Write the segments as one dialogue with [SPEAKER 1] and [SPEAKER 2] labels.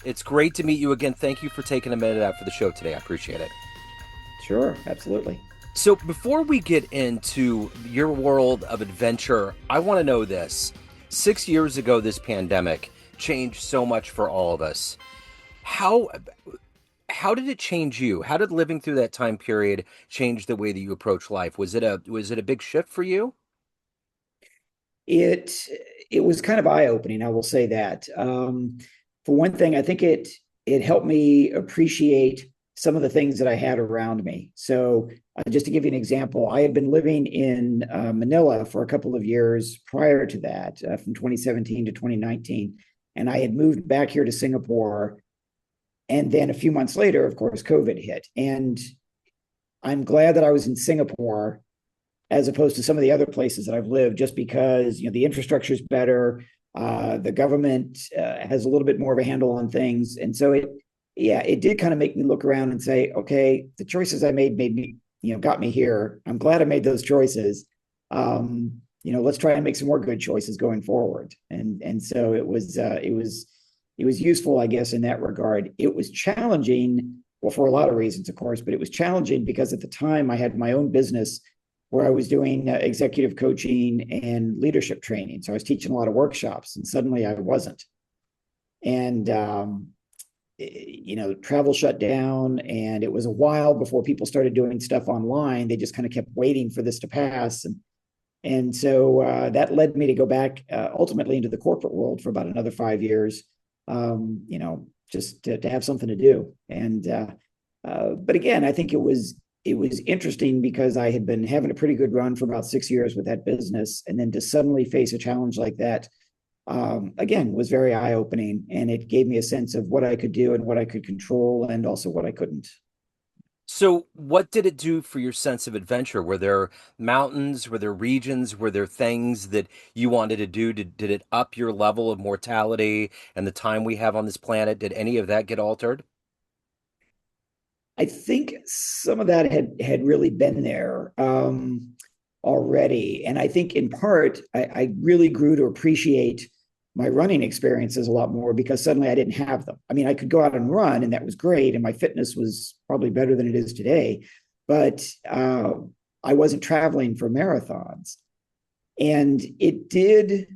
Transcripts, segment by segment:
[SPEAKER 1] It's great to meet you again. Thank you for taking a minute out for the show today. I appreciate it.
[SPEAKER 2] Sure, absolutely.
[SPEAKER 1] So, before we get into your world of adventure, I want to know this. 6 years ago, this pandemic changed so much for all of us. How how did it change you? How did living through that time period change the way that you approach life? Was it a big shift for you?
[SPEAKER 2] It it was kind of eye-opening, I will say that. For one thing, I think it helped me appreciate some of the things that I had around me. So, just to give you an example, I had been living in Manila for a couple of years prior to that, from 2017 to 2019, and I had moved back here to Singapore. And then a few months later, of course, COVID hit, and I'm glad that I was in Singapore as opposed to some of the other places that I've lived, just because the infrastructure is better, the government has a little bit more of a handle on things, and so it did kind of make me look around and say, okay, the choices I made me, got me here. I'm glad I made those choices. Let's try and make some more good choices going forward. And so it was useful, I guess, in that regard. It was challenging, well, for a lot of reasons, of course, but it was challenging because at the time I had my own business where I was doing executive coaching and leadership training. So I was teaching a lot of workshops, and suddenly I wasn't. And travel shut down, and it was a while before people started doing stuff online. They just kind of kept waiting for this to pass, and so that led me to go back ultimately into the corporate world for about another 5 years. Just to have something to do. And but again, I think it was interesting because I had been having a pretty good run for about 6 years with that business, and then to suddenly face a challenge like that, again, was very eye-opening, and it gave me a sense of what I could do and what I could control, and also what I couldn't.
[SPEAKER 1] So, what did it do for your sense of adventure? Were there mountains? Were there regions? Were there things that you wanted to do? Did it up your level of mortality and the time we have on this planet? Did any of that get altered?
[SPEAKER 2] I think some of that had really been there already, and I think in part I really grew to appreciate my running experiences a lot more because suddenly I didn't have them. I mean, I could go out and run, and that was great, and my fitness was probably better than it is today, but I wasn't traveling for marathons, and it did,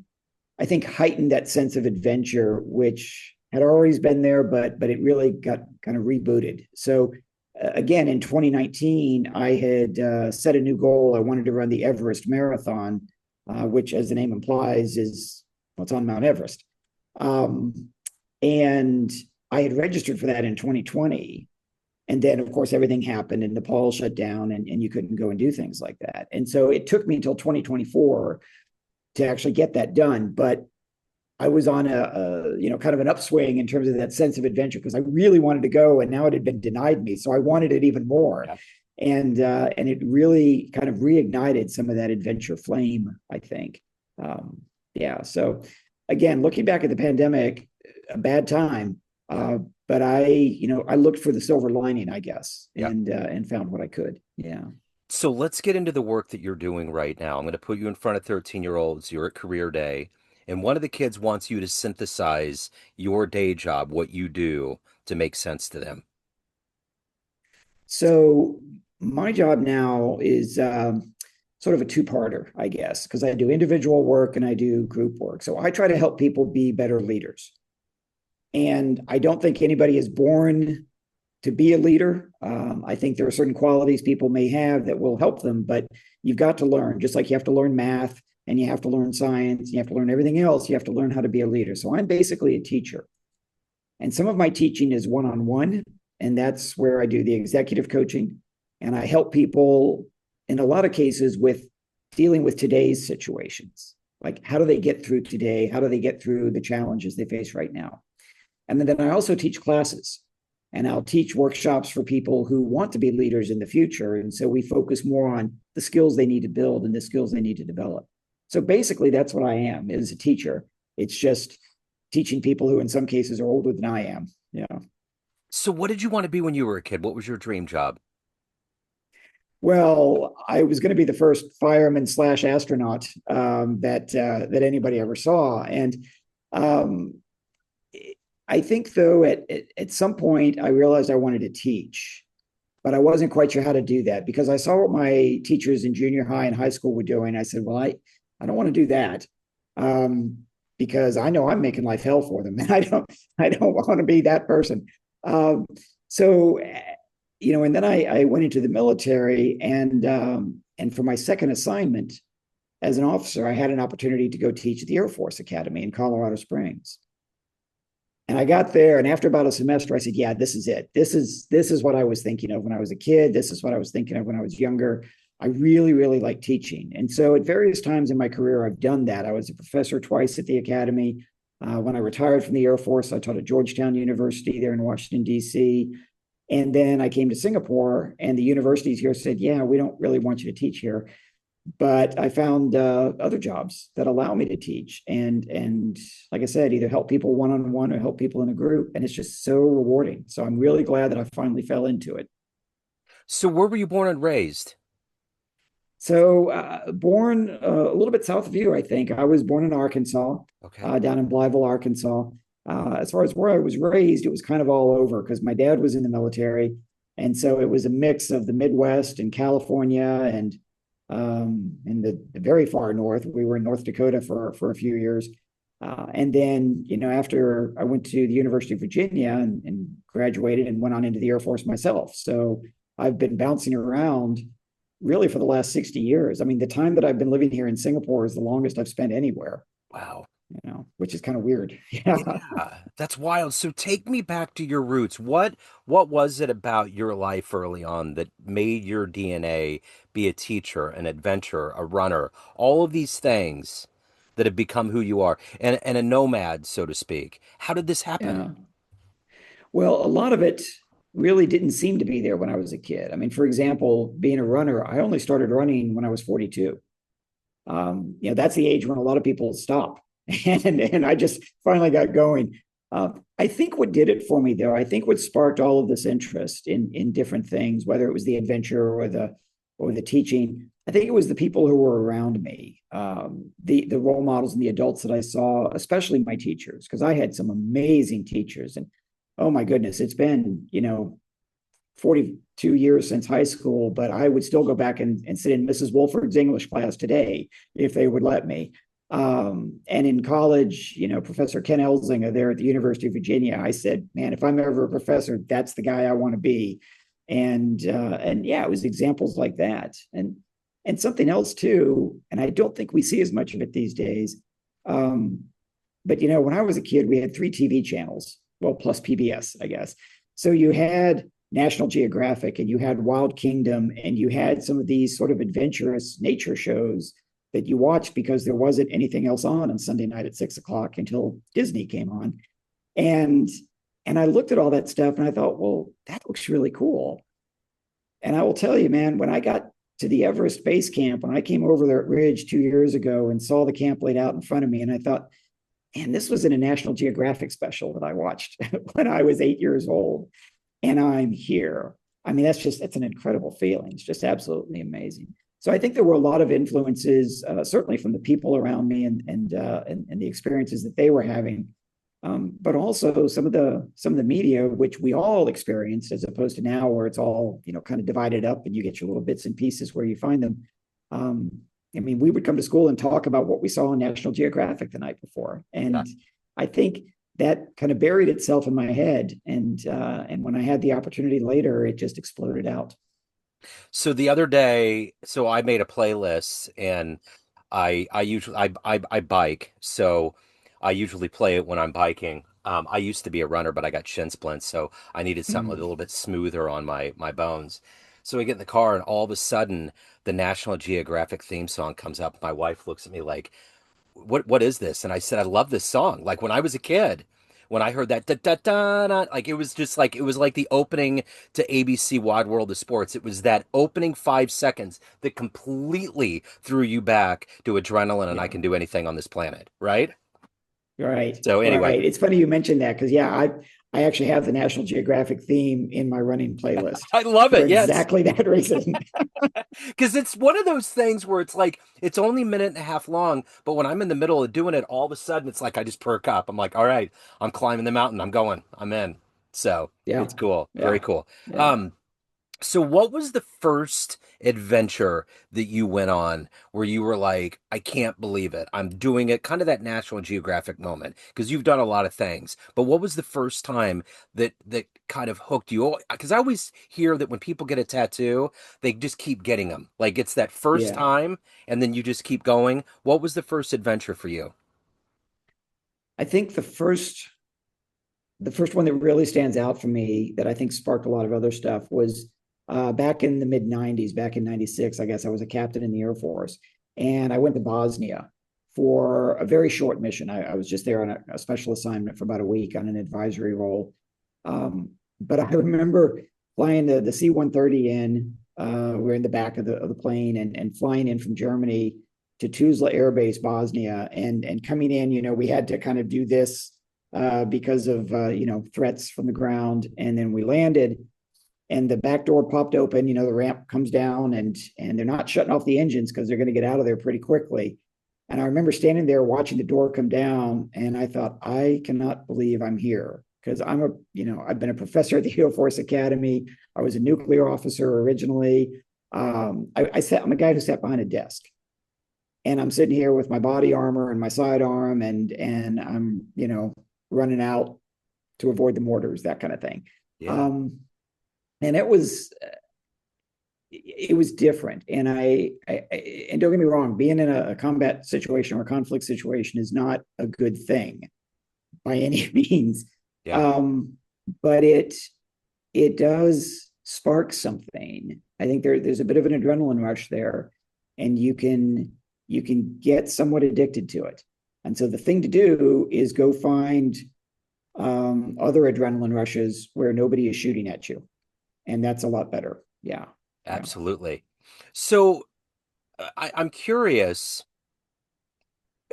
[SPEAKER 2] I think, heighten that sense of adventure, which had always been there, but it really got kind of rebooted. So again, in 2019, I had set a new goal. I wanted to run the Everest Marathon, which, as the name implies, is well, it's on Mount Everest. Um, and I had registered for that in 2020. And then, of course, everything happened and Nepal shut down, and you couldn't go and do things like that. And so it took me until 2024 to actually get that done. But I was on a kind of an upswing in terms of that sense of adventure because I really wanted to go, and now it had been denied me, so I wanted it even more.
[SPEAKER 1] Yeah.
[SPEAKER 2] And it really kind of reignited some of that adventure flame, I think. Yeah. So again, looking back at the pandemic, a bad time, but I looked for the silver lining, I guess,
[SPEAKER 1] Yeah.
[SPEAKER 2] and found what I could. Yeah.
[SPEAKER 1] So let's get into the work that you're doing right now. I'm going to put you in front of 13-year-olds. You're at career day, and one of the kids wants you to synthesize your day job, what you do, to make sense to them.
[SPEAKER 2] So my job now is sort of a two-parter, I guess, because I do individual work and I do group work. So I try to help people be better leaders. And I don't think anybody is born to be a leader. I think there are certain qualities people may have that will help them, but you've got to learn, just like you have to learn math and you have to learn science, you have to learn everything else, you have to learn how to be a leader. So I'm basically a teacher. And some of my teaching is one on one, and that's where I do the executive coaching. And I help people in a lot of cases with dealing with today's situations. Like, how do they get through today? How do they get through the challenges they face right now? And then I also teach classes, and I'll teach workshops for people who want to be leaders in the future. And so we focus more on the skills they need to build and the skills they need to develop. So basically, that's what I am as a teacher. It's just teaching people who in some cases are older than I am. Yeah.
[SPEAKER 1] So what did you want to be when you were a kid? What was your dream job?
[SPEAKER 2] Well, I was going to be the first fireman slash astronaut that anybody ever saw, and um, I think though at some point I realized I wanted to teach, but I wasn't quite sure how to do that because I saw what my teachers in junior high and high school were doing. I said, well, I don't want to do that. Um, because I know I'm making life hell for them, and I don't want to be that person. Um, so and then I went into the military, and for my second assignment as an officer, I had an opportunity to go teach at the Air Force Academy in Colorado Springs. And I got there, and after about a semester, I said, "Yeah, this is it. This is what I was thinking of when I was a kid. This is what I was thinking of when I was younger. I really, really like teaching." And so, at various times in my career, I've done that. I was a professor twice at the academy. When I retired from the Air Force, I taught at Georgetown University there in Washington D.C. And then I came to Singapore, and the universities here said, "Yeah, we don't really want you to teach here." But I found other jobs that allow me to teach, and like I said, either help people one on one or help people in a group, and it's just so rewarding. So I'm really glad that I finally fell into it.
[SPEAKER 1] So where were you born and raised?
[SPEAKER 2] So born a little bit south of you, I think. I was born in Arkansas,
[SPEAKER 1] Okay.
[SPEAKER 2] down in Blytheville, Arkansas. As far as where I was raised, it was kind of all over because my dad was in the military, and so it was a mix of the Midwest and California and in the very far north. We were in North Dakota for a few years, and then after I went to the University of Virginia and graduated and went on into the Air Force myself. So I've been bouncing around really for the last 60 years. I mean, the time that I've been living here in Singapore is the longest I've spent anywhere,
[SPEAKER 1] Wow.
[SPEAKER 2] which is kind of weird. Yeah.
[SPEAKER 1] Yeah, that's wild. So take me back to your roots. What was it about your life early on that made your DNA be a teacher, an adventurer, a runner, all of these things that have become who you are, and a nomad, so to speak? How did this happen?
[SPEAKER 2] Yeah. Well, a lot of it really didn't seem to be there when I was a kid. I mean, for example, being a runner, I only started running when I was 42. That's the age when a lot of people stop. And I just finally got going. I think what did it for me, though, I think what sparked all of this interest in different things, whether it was the adventure or the teaching, I think it was the people who were around me, the role models and the adults that I saw, especially my teachers, because I had some amazing teachers. And oh my goodness, it's been 42 years since high school, but I would still go back and sit in Mrs. Wolford's English class today if they would let me. And in college, Professor Ken Elzinga there at the University of Virginia, I said, man, if I'm ever a professor, that's the guy I want to be. And yeah, it was examples like that. And something else too, and I don't think we see as much of it these days. Um, but when I was a kid, we had three TV channels, well, plus PBS, I guess. So you had National Geographic and you had Wild Kingdom and you had some of these sort of adventurous nature shows that you watched because there wasn't anything else on Sunday night at 6 o'clock until Disney came on. And and I looked at all that stuff and I thought, well, that looks really cool. And I will tell you, man, when I got to the Everest Base Camp, when I came over that ridge 2 years ago and saw the camp laid out in front of me, and I thought, man, this was in a National Geographic special that I watched when I was 8 years old, and I'm here. I mean, that's an incredible feeling. It's just absolutely amazing. So I think there were a lot of influences, certainly from the people around me and the experiences that they were having, but also some of the media which we all experienced, as opposed to now where it's all kind of divided up and you get your little bits and pieces where you find them. Um, I mean, we would come to school and talk about what we saw on National Geographic the night before,
[SPEAKER 1] Yeah.
[SPEAKER 2] and I think that kind of buried itself in my head. And when I had the opportunity later, it just exploded out.
[SPEAKER 1] So the other day, so I made a playlist and I usually I bike, so I usually play it when I'm biking. I used to be a runner, but I got shin splints, so I needed something a
[SPEAKER 2] Mm.
[SPEAKER 1] little bit smoother on my bones. So we get in the car, and all of a sudden, the National Geographic theme song comes up. My wife looks at me like, what is this? And I said, I love this song. Like when I was a kid, when I heard that da da da da, like it was just like it was like the opening to ABC Wide World of Sports. It was that opening 5 seconds that completely threw you back to adrenaline and I
[SPEAKER 2] Yeah.
[SPEAKER 1] can do anything on this planet, right?
[SPEAKER 2] Right.
[SPEAKER 1] So anyway,
[SPEAKER 2] Right. It's funny you mentioned that because yeah, I actually have the National Geographic theme in my running playlist
[SPEAKER 1] I love
[SPEAKER 2] for
[SPEAKER 1] it. Yes.
[SPEAKER 2] exactly that reason.
[SPEAKER 1] Because it's one of those things where it's like it's only a minute and a half long, but when I'm in the middle of doing it, all of a sudden it's like I just perk up. I'm like, all right, I'm climbing the mountain. I'm going. I'm in. So
[SPEAKER 2] Yeah,
[SPEAKER 1] it's cool. Very
[SPEAKER 2] yeah,
[SPEAKER 1] cool.
[SPEAKER 2] yeah.
[SPEAKER 1] Um, so what was the first adventure that you went on where you were like, I can't believe it. I'm doing it, kind of that National Geographic moment, because you've done a lot of things. But what was the first time that kind of hooked you? Because I always hear that when people get a tattoo, they just keep getting them. Like it's that first
[SPEAKER 2] Yeah.
[SPEAKER 1] time and then you just keep going. What was the first adventure for you?
[SPEAKER 2] I think the first one that really stands out for me that I think sparked a lot of other stuff was back in the mid 90s, back in 96. I guess I was a captain in the Air Force. And I went to Bosnia for a very short mission. I was just there on a special assignment for about a week on an advisory role. But I remember flying the C-130 in. We're in the back of the plane and flying in from Germany to Tuzla Air Base, Bosnia, and coming in. We had to kind of do this because of threats from the ground. And then we landed, and the back door popped open. The ramp comes down, and they're not shutting off the engines because they're going to get out of there pretty quickly. And I remember standing there watching the door come down, and I thought, I cannot believe I'm here because I've been a professor at the Air Force Academy. I was a nuclear officer originally. I'm a guy who sat behind a desk, and I'm sitting here with my body armor and my sidearm, and I'm running out to avoid the mortars, that kind of thing.
[SPEAKER 1] Yeah,
[SPEAKER 2] Um, and it was different. And and don't get me wrong, being in a combat situation or a conflict situation is not a good thing by any means.
[SPEAKER 1] yeah,
[SPEAKER 2] Um, but it does spark something. I think there's a bit of an adrenaline rush there, and you can get somewhat addicted to it. And so the thing to do is go find other adrenaline rushes where nobody is shooting at you, and that's a lot better. Yeah, yeah.
[SPEAKER 1] absolutely. So I'm curious.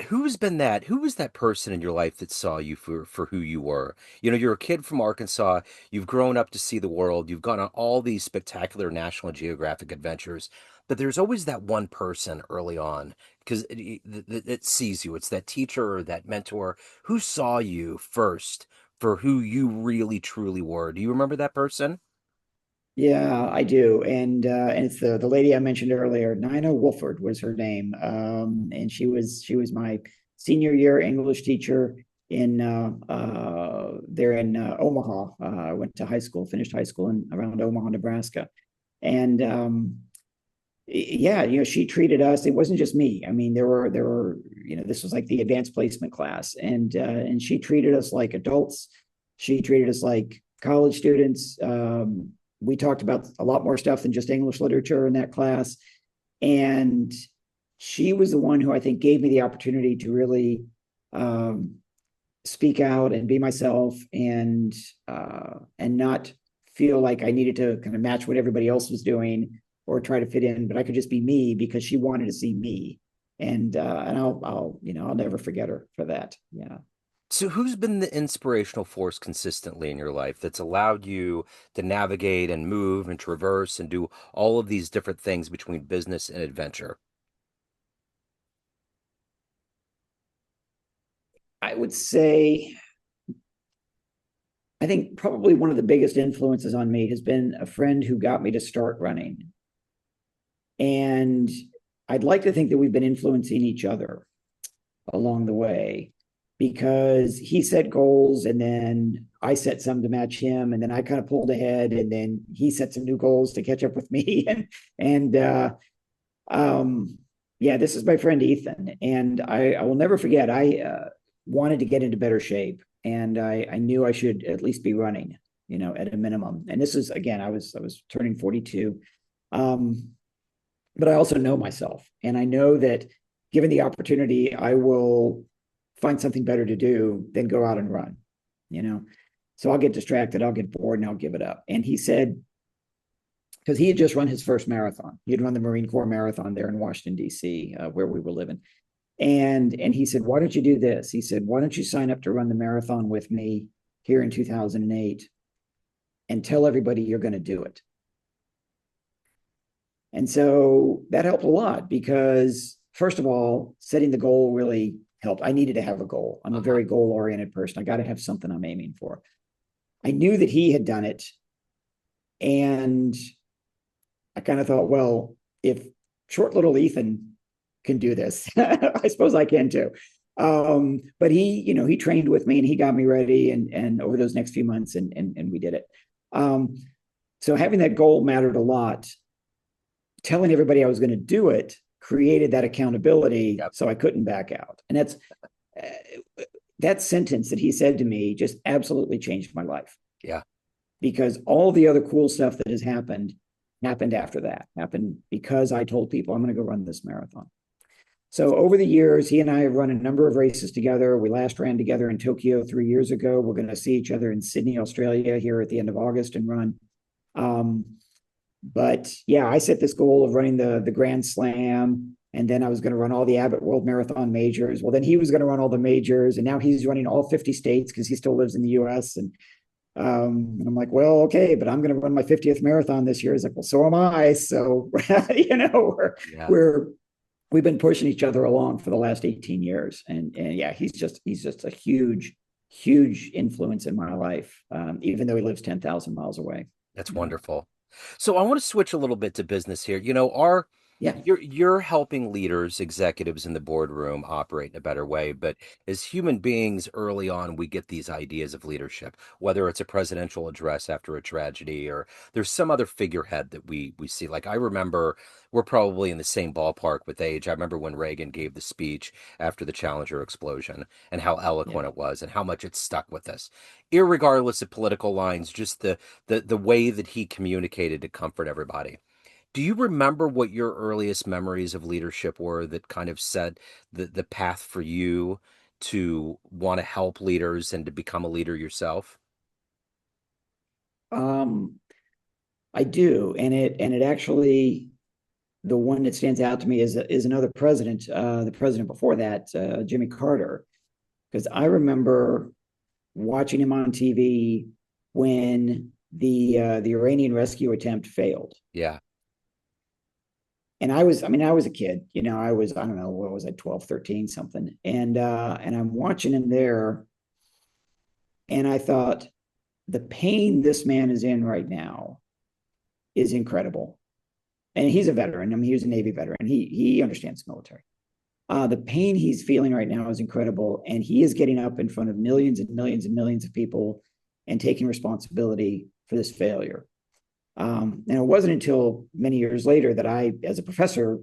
[SPEAKER 1] Who was that person in your life that saw you for who you were? You're a kid from Arkansas, you've grown up to see the world, you've gone on all these spectacular National Geographic adventures, but there's always that one person early on because it sees you. It's that teacher or that mentor who saw you first for who you really truly were. Do you remember that person?
[SPEAKER 2] Yeah, I do. And it's the lady I mentioned earlier, Nina Wolford was her name. And she was my senior year English teacher in there in Omaha. I went to high school, finished high school in around Omaha, Nebraska. And yeah, she treated us. It wasn't just me. I mean, there were this was like the advanced placement class, and she treated us like adults. She treated us like college students. We talked about a lot more stuff than just English literature in that class, and she was the one who I think gave me the opportunity to really um, speak out and be myself, and not feel like I needed to kind of match what everybody else was doing or try to fit in, but I could just be me because she wanted to see me. And I'll never forget her for that. Yeah.
[SPEAKER 1] So, who's been the inspirational force consistently in your life that's allowed you to navigate and move and traverse and do all of these different things between business and adventure?
[SPEAKER 2] I would say, I think probably one of the biggest influences on me has been a friend who got me to start running. And I'd like to think that we've been influencing each other along the way, because he set goals and then I set some to match him, and then I kind of pulled ahead, and then he set some new goals to catch up with me. And um yeah, this is my friend Ethan, and I will never forget. I wanted to get into better shape, and I knew I should at least be running, at a minimum. And this is, again, I was turning 42. um but I also know myself, and I know that given the opportunity, I will find something better to do than go out and run. You know, so I'll get distracted, I'll get bored, and I'll give it up. And he said, because he had just run his first marathon, he had run the Marine Corps Marathon there in Washington D.C., where we were living, and he said, "Why don't you do this?" He said, "Why don't you sign up to run the marathon with me? here in 2008 and tell everybody you're going to do it. And so that helped a lot because, first of all, setting the goal really helped. I needed to have a goal. I'm a
[SPEAKER 1] Uh-huh.
[SPEAKER 2] very goal oriented person. I got to have something I'm aiming for. I knew that he had done it. And I kind of thought, well, if short little Ethan can do this, I suppose I can too. But he trained with me and he got me ready and over those next few months and we did it. Um, so having that goal mattered a lot. Telling everybody I was going to do it created that accountability
[SPEAKER 1] Yep.
[SPEAKER 2] so I couldn't back out. And that sentence that he said to me just absolutely changed my life
[SPEAKER 1] Yeah.
[SPEAKER 2] because all the other cool stuff that has happened after that, happened because I told people I'm going to go run this marathon. So over the years, he and I have run a number of races together. We last ran together in Tokyo 3 years ago. We're going to see each other in Sydney, Australia here at the end of August and run. Um, but yeah, I set this goal of running the Grand Slam, and then I was going to run all the Abbott World Marathon Majors. Well, then he was going to run all the majors, and now he's running all 50 states because he still lives in the U.S. And I'm like, well, okay, but I'm going to run my 50th marathon this year. He's like, well, so am I. So
[SPEAKER 1] Yeah.
[SPEAKER 2] we're we've been pushing each other along for the last 18 years, and yeah, he's just a huge influence in my life, even though he lives 10,000 miles away.
[SPEAKER 1] That's
[SPEAKER 2] Yeah.
[SPEAKER 1] wonderful. So I want to switch a little bit to business here. Our
[SPEAKER 2] Yeah.
[SPEAKER 1] you're helping leaders, executives in the boardroom operate in a better way, but as human beings early on, we get these ideas of leadership, whether it's a presidential address after a tragedy or there's some other figurehead that we see. Like I remember we're probably in the same ballpark with age. I remember when Reagan gave the speech after the Challenger explosion and how
[SPEAKER 2] Yeah.
[SPEAKER 1] eloquent it was and how much it stuck with us. Irregardless of political lines, just the way that he communicated to comfort everybody. Do you remember what your earliest memories of leadership were that kind of set the path for you to want to help leaders and to become a leader yourself?
[SPEAKER 2] Um, I do, and it actually, the one that stands out to me is another president, the president before that, Jimmy Carter, because I remember watching him on TV when the Iranian rescue attempt failed.
[SPEAKER 1] Yeah.
[SPEAKER 2] And I was a kid, I don't know, what was I, 12, 13, something. And I'm watching him there, and I thought, the pain this man is in right now is incredible. And he's a veteran. I mean, he was a Navy veteran. He understands military. The pain he's feeling right now is incredible, and he is getting up in front of millions and millions and millions of people and taking responsibility for this failure. And it wasn't until many years later that I, as a professor,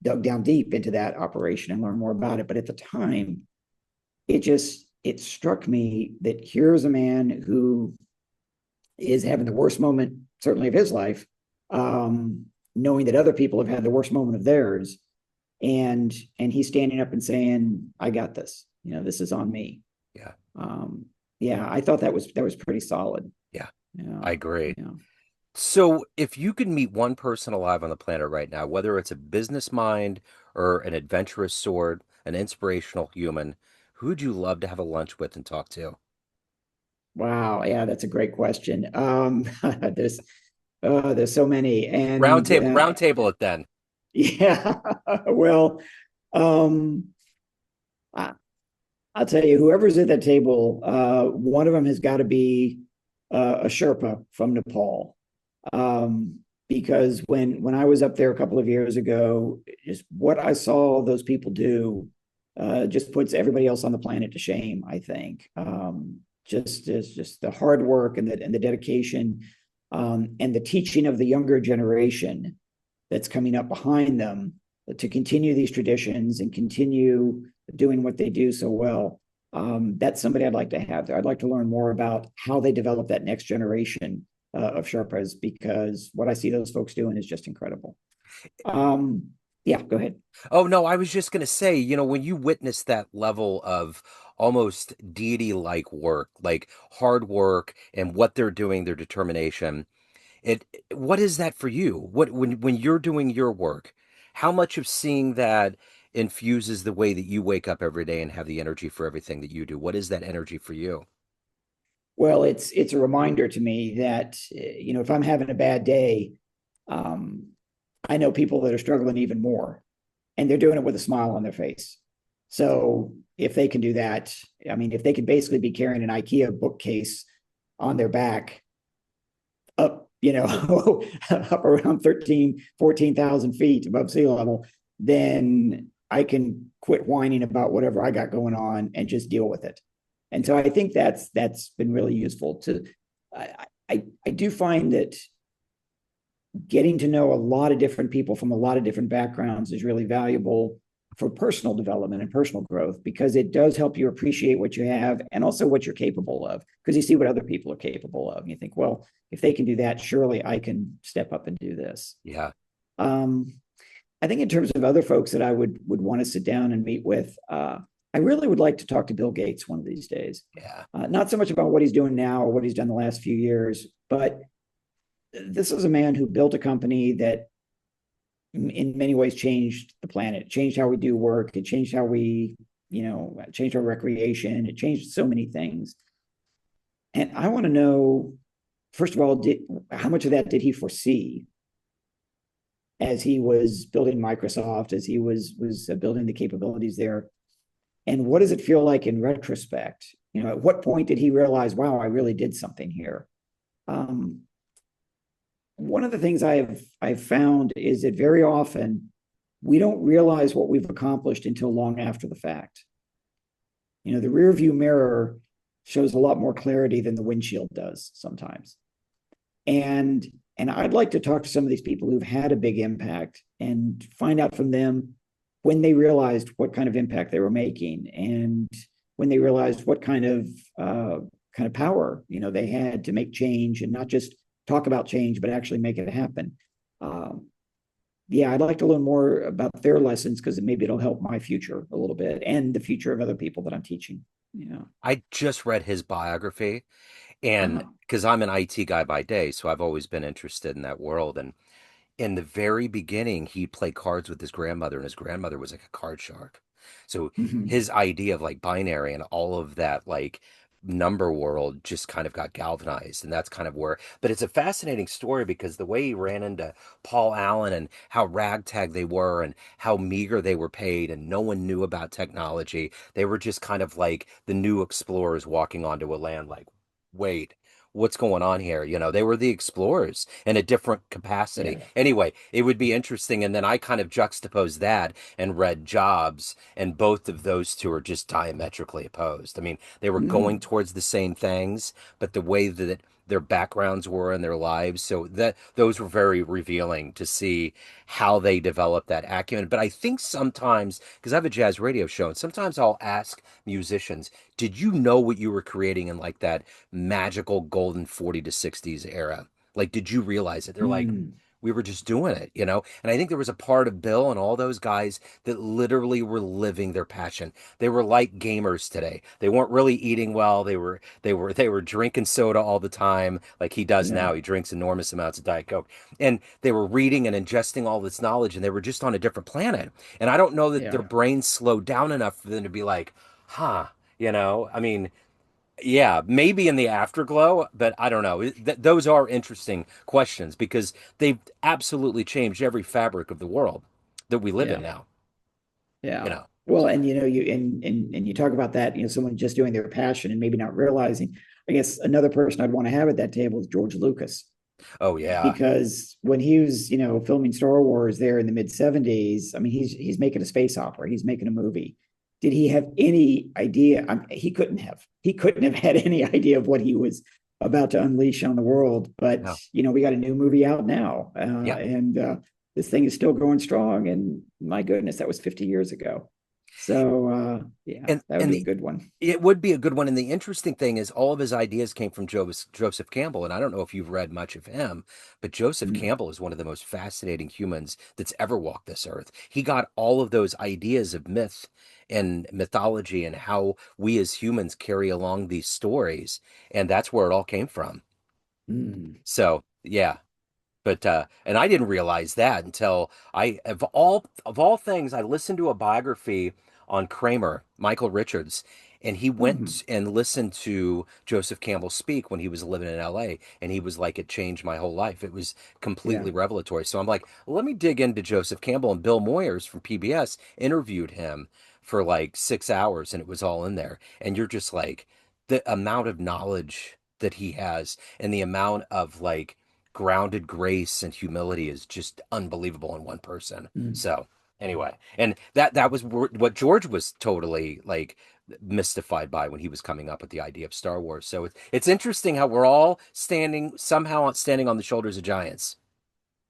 [SPEAKER 2] dug down deep into that operation and learned more about it. But at the time, it struck me that here's a man who is having the worst moment, certainly of his life, knowing that other people have had the worst moment of theirs, and he's standing up and saying, "I got this. This is on me."
[SPEAKER 1] Yeah.
[SPEAKER 2] Yeah, I thought that was pretty solid.
[SPEAKER 1] Yeah.
[SPEAKER 2] Yeah,
[SPEAKER 1] I agree.
[SPEAKER 2] yeah.
[SPEAKER 1] So, if you could meet one person alive on the planet right now, whether it's a business mind or an adventurous sword, an inspirational human, who'd you love to have a lunch with and talk to?
[SPEAKER 2] Wow, yeah, that's a great question. There's so many,
[SPEAKER 1] Round
[SPEAKER 2] and
[SPEAKER 1] table, round table it then.
[SPEAKER 2] yeah, well, um, I, I'll tell you, whoever's at that table, one of them has got to be a Sherpa from Nepal. Um, because when I was up there a couple of years ago, just what I saw those people do just puts everybody else on the planet to shame, I think. Just the hard work and the dedication, and the teaching of the younger generation that's coming up behind them to continue these traditions and continue doing what they do so well. That's somebody I'd like to have there. I'd like to learn more about how they develop that next generation of Sherpas, because what I see those folks doing is just incredible. Um, yeah, go ahead.
[SPEAKER 1] Oh, no, I was just going to say, when you witness that level of almost deity-like work, like hard work and what they're doing, their determination, it what is that for you? What when you're doing your work, how much of seeing that infuses the way that you wake up every day and have the energy for everything that you do? What is that energy for you?
[SPEAKER 2] Well, it's a reminder to me that if I'm having a bad day, um, I know people that are struggling even more, and they're doing it with a smile on their face. So if they can do that, I mean, if they could basically be carrying an IKEA bookcase on their back up, up around 13, 14,000 feet above sea level, then I can quit whining about whatever I got going on and just deal with it. And so I think that's been really useful to. I do find that getting to know a lot of different people from a lot of different backgrounds is really valuable for personal development and personal growth, because it does help you appreciate what you have and also what you're capable of, because you see what other people are capable of and you think, well, if they can do that, surely I can step up and do this.
[SPEAKER 1] Yeah.
[SPEAKER 2] um, I think in terms of other folks that I would want to sit down and meet with, I really would like to talk to Bill Gates one of these days.
[SPEAKER 1] Yeah.
[SPEAKER 2] Not so much about what he's doing now or what he's done the last few years, but this is a man who built a company that in many ways changed the planet, changed how we do work, it changed how we, changed our recreation, it changed so many things. And I want to know, first of all, how much of that did he foresee as he was building Microsoft, as he was building the capabilities there? And what does it feel like in retrospect? At what point did he realize, wow, I really did something here? Um, One of the things I've found is that very often we don't realize what we've accomplished until long after the fact. The rear view mirror shows a lot more clarity than the windshield does sometimes. And and I'd like to talk to some of these people who've had a big impact and find out from them when they realized what kind of impact they were making, and when they realized what kind of power they had to make change, and not just talk about change but actually make it happen. um, yeah, I'd like to learn more about their lessons, because maybe it'll help my future a little bit and the future of other people that I'm teaching.
[SPEAKER 1] I just read his biography, and
[SPEAKER 2] uh,
[SPEAKER 1] because I'm an IT guy by day, so I've always been interested in that world. And in the very beginning, he played cards with his grandmother, and his grandmother was like a card shark. So
[SPEAKER 2] mhm.
[SPEAKER 1] his idea of like binary and all of that, like number world, just kind of got galvanized. And that's kind of where, but it's a fascinating story because the way he ran into Paul Allen and how ragtag they were and how meager they were paid, and no one knew about technology. They were just kind of like the new explorers walking onto a land like, wait, what's going on here? They were the explorers in a different capacity.
[SPEAKER 2] Yeah.
[SPEAKER 1] Anyway, it would be interesting. And then I kind of juxtaposed that and read Jobs, and both of those two are just diametrically opposed. I mean, they were going
[SPEAKER 2] Mm.
[SPEAKER 1] towards the same things, but the way that their backgrounds were in their lives, so that those were very revealing to see how they developed that acumen. But I think sometimes, because I have a jazz radio show, and sometimes I'll ask musicians, did you know what you were creating in like that magical golden 40 to 60s era? Like, did you realize it? They're like,
[SPEAKER 2] Mm.
[SPEAKER 1] we were just doing it. And I think there was a part of Bill and all those guys that literally were living their passion. They were like gamers today. They weren't really eating well. They were drinking soda all the time, like he does
[SPEAKER 2] Yeah.
[SPEAKER 1] now. He drinks enormous amounts of Diet Coke. And they were reading and ingesting all this knowledge, and they were just on a different planet. And I don't know that their
[SPEAKER 2] Yeah.
[SPEAKER 1] brains slowed down enough for them to be like, huh, I mean, yeah, maybe in the afterglow, but I don't know. Those are interesting questions because they've absolutely changed every fabric of the world that we live in
[SPEAKER 2] Yeah.
[SPEAKER 1] now, you
[SPEAKER 2] Yeah.
[SPEAKER 1] know.
[SPEAKER 2] Well, and you and you talk about that, someone just doing their passion and maybe not realizing. I guess another person I'd want to have at that table is George Lucas,
[SPEAKER 1] Oh yeah.
[SPEAKER 2] because when he was, filming Star Wars there in the mid '70s, I mean, he's making a space opera, he's making a movie. Did he have any idea? He couldn't have. He couldn't have had any idea of what he was about to unleash on the world. But
[SPEAKER 1] No.
[SPEAKER 2] we got a new movie out now,
[SPEAKER 1] Yeah.
[SPEAKER 2] and this thing is still going strong. And my goodness, that was 50 years ago. So yeah, that would
[SPEAKER 1] And
[SPEAKER 2] be a
[SPEAKER 1] the
[SPEAKER 2] good one.
[SPEAKER 1] it would be a good one. And the interesting thing is all of his ideas came from Joseph Campbell. And I don't know if you've read much of him, but Joseph
[SPEAKER 2] Mm.
[SPEAKER 1] Campbell is one of the most fascinating humans that's ever walked this earth. He got all of those ideas of myth and mythology and how we as humans carry along these stories. And that's where it all came from.
[SPEAKER 2] Mm.
[SPEAKER 1] So yeah. But and I didn't realize that until I of all things, I listened to a biography on Kramer, Michael Richards, and he
[SPEAKER 2] Hmm.
[SPEAKER 1] went and listened to Joseph Campbell speak when he was living in LA, and he was like, it changed my whole life. It was
[SPEAKER 2] Yeah.
[SPEAKER 1] completely revelatory. So I'm like, let me dig into Joseph Campbell, and Bill Moyers from PBS interviewed him for like 6 hours, and it was all in there. And you're just like, the amount of knowledge that he has and the amount of like grounded grace and humility is just unbelievable in one person.
[SPEAKER 2] Mm.
[SPEAKER 1] So anyway, and that was what George was totally like mystified by when he was coming up with the idea of Star Wars. So it's interesting how we're all standing on the shoulders of giants,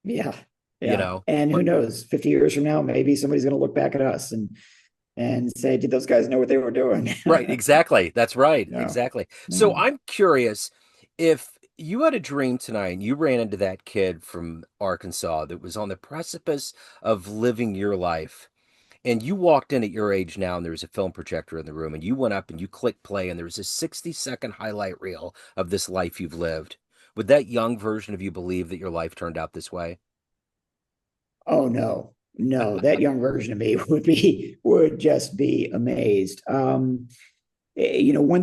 [SPEAKER 2] Yeah.
[SPEAKER 1] you
[SPEAKER 2] Yeah.
[SPEAKER 1] know.
[SPEAKER 2] And who
[SPEAKER 1] But
[SPEAKER 2] knows, 50 years from now, maybe somebody's going to look back at us and say, did those guys know what they were doing?
[SPEAKER 1] right, exactly. That's right.
[SPEAKER 2] No.
[SPEAKER 1] Exactly. So
[SPEAKER 2] Yeah.
[SPEAKER 1] I'm curious if you had a dream tonight and you ran into that kid from Arkansas that was on the precipice of living your life, and you walked in at your age now and there was a film projector in the room, and you went up and you clicked play and there was a 60-second highlight reel of this life you've lived. Would that young version of you believe that your life turned out this way?
[SPEAKER 2] Oh no, no, that young version of me would just be amazed. One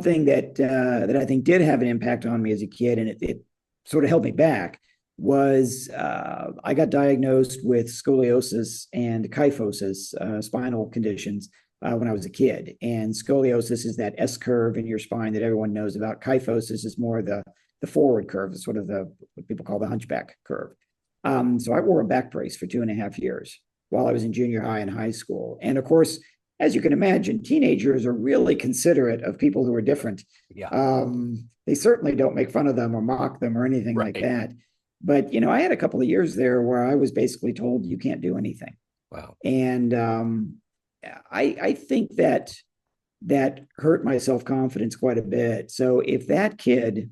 [SPEAKER 2] thing that I think did have an impact on me as a kid, and it sort of held me back, was I got diagnosed with scoliosis and kyphosis, spinal conditions, when I was a kid. And scoliosis is that S curve in your spine that everyone knows about. Kyphosis is more the forward curve, sort of the what people call the hunchback curve. So I wore a back brace for 2.5 years while I was in junior high and high school. And of course, as you can imagine, teenagers are really considerate of people who are different.
[SPEAKER 1] Yeah,
[SPEAKER 2] They certainly don't make fun of them or mock them or anything like
[SPEAKER 1] right.
[SPEAKER 2] that. But I had a couple of years there where I was basically told you can't do anything,
[SPEAKER 1] Wow.
[SPEAKER 2] and I think that hurt my self confidence quite a bit. So if that kid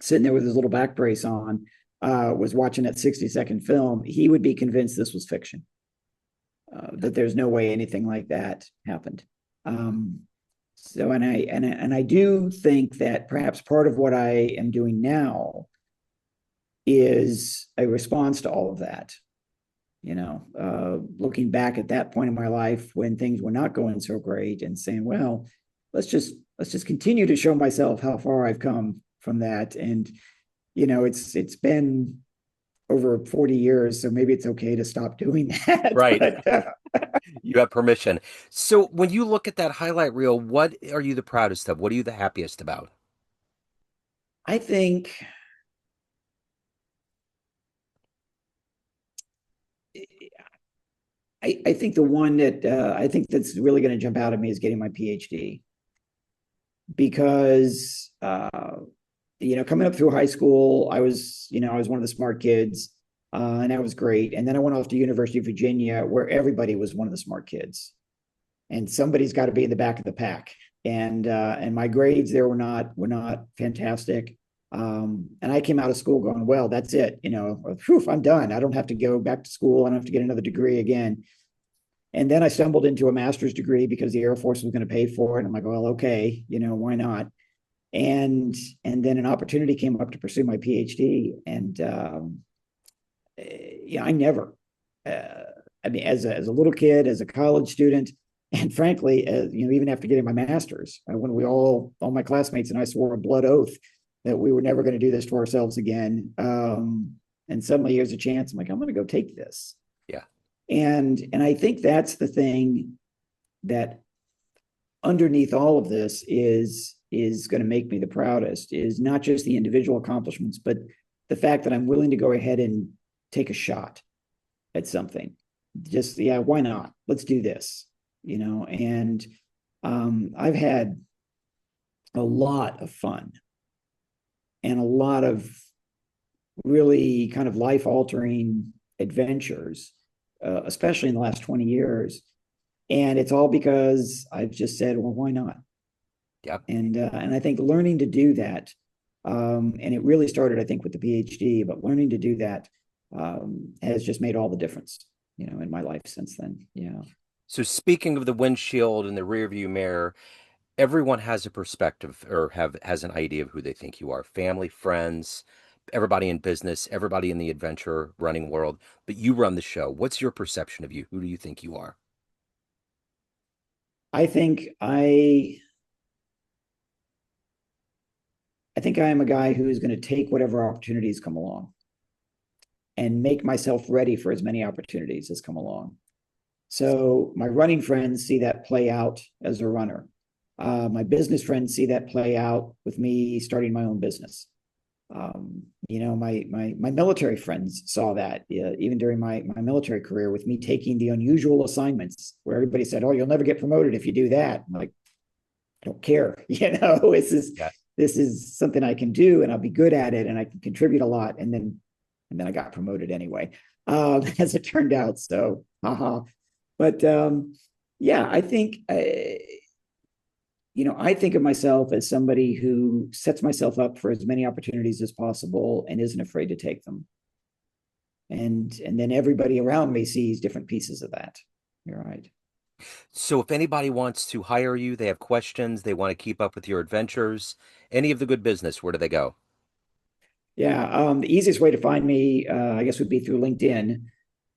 [SPEAKER 2] sitting there with his little back brace on was watching that 60-second film, he would be convinced this was fiction, that there's no way anything like that happened. Um, so, and I do think that perhaps part of what I am doing now is a response to all of that. Looking back at that point in my life when things were not going so great and saying, well, let's just continue to show myself how far I've come from that. And it's been over 40 years, so maybe it's okay to stop doing that.
[SPEAKER 1] Right.
[SPEAKER 2] But
[SPEAKER 1] You have permission. So when you look at that highlight reel, what are you the proudest of? What are you the happiest about?
[SPEAKER 2] I think I think the one that I think that's really going to jump out at me is getting my PhD, because coming up through high school, I was one of the smart kids, and that was great. And then I went off to University of Virginia, where everybody was one of the smart kids, and somebody's got to be in the back of the pack. And my grades there were not fantastic. And I came out of school going, well, that's it. Whew, I'm done. I don't have to go back to school. I don't have to get another degree again. And then I stumbled into a master's degree because the Air Force was going to pay for it. I'm like, well, okay, why not? And and then an opportunity came up to pursue my PhD, and I never, uh, I mean, as a little kid, as a college student, and frankly, even after getting my master's, when all my classmates and I swore a blood oath that we were never going to do this to ourselves again. And suddenly here's a chance. I'm like, I'm going to go take this.
[SPEAKER 1] Yeah.
[SPEAKER 2] And I think that's the thing that underneath all of this is going to make me the proudest, is not just the individual accomplishments, but the fact that I'm willing to go ahead and take a shot at something. Just, yeah, why not? Let's do this. And I've had a lot of fun and a lot of really kind of life altering adventures, especially in the last 20 years. And it's all because I've just said, well, why not?
[SPEAKER 1] Yeah.
[SPEAKER 2] And I think learning to do that, and it really started, I think, with the PhD, but learning to do that has just made all the difference, in my life since then. Yeah.
[SPEAKER 1] So speaking of the windshield and the rearview mirror, everyone has a perspective or has an idea of who they think you are. Family, friends, everybody in business, everybody in the adventure running world. But you run the show. What's your perception of you? Who do you think you are?
[SPEAKER 2] I think I think I am a guy who is going to take whatever opportunities come along and make myself ready for as many opportunities as come along. So my running friends see that play out as a runner. My business friends see that play out with me starting my own business. My military friends saw that even during my military career with me taking the unusual assignments where everybody said, "Oh, you'll never get promoted if you do that." I'm like, I don't care.
[SPEAKER 1] Yeah.
[SPEAKER 2] This is something I can do, and I'll be good at it, and I can contribute a lot. And then I got promoted anyway, as it turned out. So, haha. But yeah, I think I think of myself as somebody who sets myself up for as many opportunities as possible and isn't afraid to take them. And then everybody around me sees different pieces of that. You're right.
[SPEAKER 1] So if anybody wants to hire you, they have questions, they want to keep up with your adventures, any of the good business, where do they go?
[SPEAKER 2] Yeah, the easiest way to find me, I guess, would be through LinkedIn.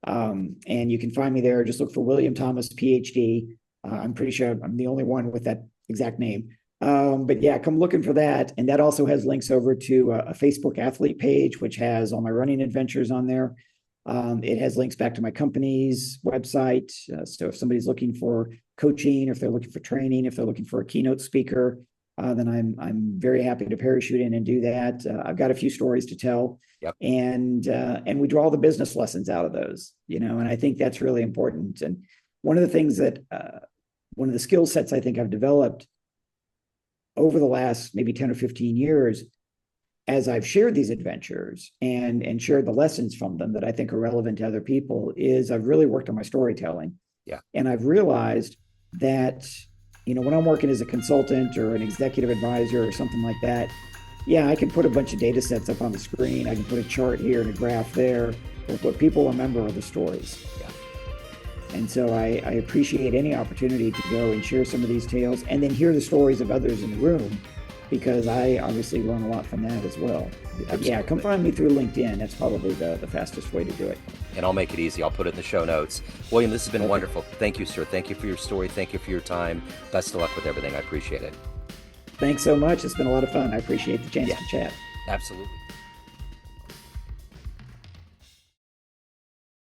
[SPEAKER 2] And you can find me there. Just look for William Thomas, PhD. I'm pretty sure I'm the only one with that exact name. But yeah, come looking for that. And that also has links over to a Facebook athlete page, which has all my running adventures on there. It has links back to my company's website. So if somebody's looking for coaching, if they're looking for training, if they're looking for a keynote speaker, then I'm very happy to parachute in and do that. I've got a few stories to tell,
[SPEAKER 1] Yep.
[SPEAKER 2] and we draw the business lessons out of those, and I think that's really important. And one of the things that one of the skill sets I think I've developed over the last maybe 10 or 15 years as I've shared these adventures and shared the lessons from them that I think are relevant to other people is I've really worked on my storytelling.
[SPEAKER 1] Yeah.
[SPEAKER 2] And I've realized that, when I'm working as a consultant or an executive advisor or something like that, yeah, I can put a bunch of data sets up on the screen. I can put a chart here and a graph there. But what people remember are the stories.
[SPEAKER 1] Yeah.
[SPEAKER 2] And so I appreciate any opportunity to go and share some of these tales and then hear the stories of others in the room, because I obviously learn a lot from that as well.
[SPEAKER 1] Absolutely.
[SPEAKER 2] Yeah, come find me through LinkedIn. That's probably the fastest way to do it.
[SPEAKER 1] And I'll make it easy. I'll put it in the show notes. William, this has been
[SPEAKER 2] Okay.
[SPEAKER 1] wonderful. Thank you, sir. Thank you for your story. Thank you for your time. Best of luck with everything. I appreciate it.
[SPEAKER 2] Thanks so much. It's been a lot of fun. I appreciate the chance
[SPEAKER 1] Yeah.
[SPEAKER 2] to chat.
[SPEAKER 1] Absolutely.